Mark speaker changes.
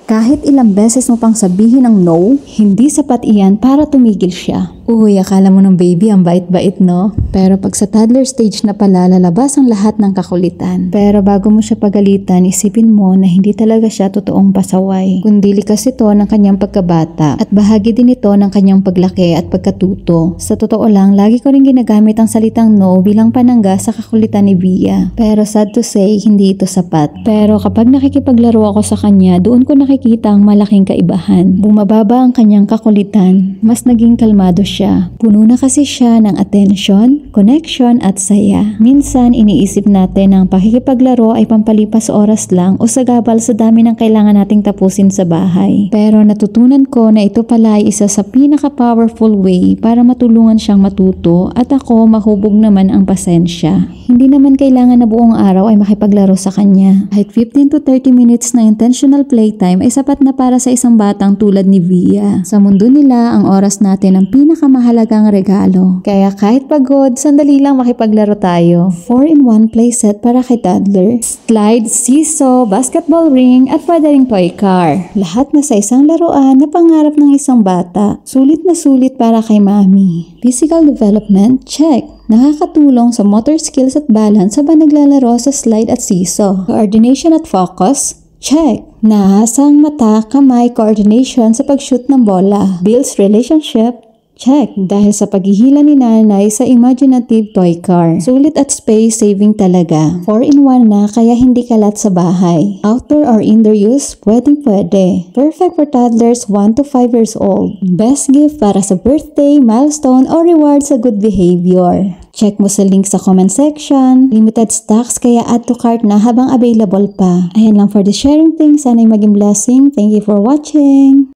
Speaker 1: Kahit ilang beses mo pang sabihin ng no, hindi sapat iyan para tumigil siya. Uy, akala mo ng baby ang bait-bait, no? Pero pag sa toddler stage na pala, lalabas ang lahat ng kakulitan. Pero bago mo siya pagalitan, isipin mo na hindi talaga siya totoong pasaway. Kundi likas ito ng kanyang pagkabata at bahagi din ito ng kanyang paglaki at pagkatuto. Sa totoo lang, lagi ko rin ginagamit ang salitang no bilang panangga sa kakulitan ni Bia. Pero sad to say, hindi ito sapat. Pero kapag nakikipaglaro ako sa kanya, doon ko nakikita ang malaking kaibahan. Bumababa ang kanyang kakulitan, mas naging kalmado siya. Puno na kasi siya ng attention, connection at saya. Minsan iniisip natin na ang pakikipaglaro ay pampalipas oras lang o sagabal sa dami ng kailangan nating tapusin sa bahay. Pero natutunan ko na ito pala ay isa sa pinaka-powerful way para matulungan siyang matuto at ako mahubog naman ang pasensya. Hindi naman kailangan na buong araw ay makipaglaro sa kanya. Kahit 15 to 30 minutes na intentional playtime ay sapat na para sa isang batang tulad ni Via. Sa mundo nila, ang oras natin ang pinakamahalagang regalo. Kaya kahit pagod, sandali lang makipaglaro tayo. 4-in-1 playset para kay toddler. Slide, seesaw, basketball ring at pwede ring toy car. Lahat na sa isang laruan na pangarap ng isang bata. Sulit na sulit para kay mami. Physical development, check. Nakakatulong sa motor skills at balance habang naglalaro sa slide at seesaw. Coordination at focus, check. Nahasang mata, kamay, coordination sa pag-shoot ng bola. Builds relationship, check. Dahil sa paghihila ni nanay sa imaginative toy car. Sulit at space saving talaga. 4-in-1 na kaya hindi kalat sa bahay. Outdoor or indoor use, pwede. Perfect for toddlers 1 to 5 years old. Best gift para sa birthday, milestone, or reward sa good behavior. Check mo sa link sa comment section. Limited stocks kaya add to cart na habang available pa. Ayan lang for the sharing thing. Sana'y maging blessing. Thank you for watching.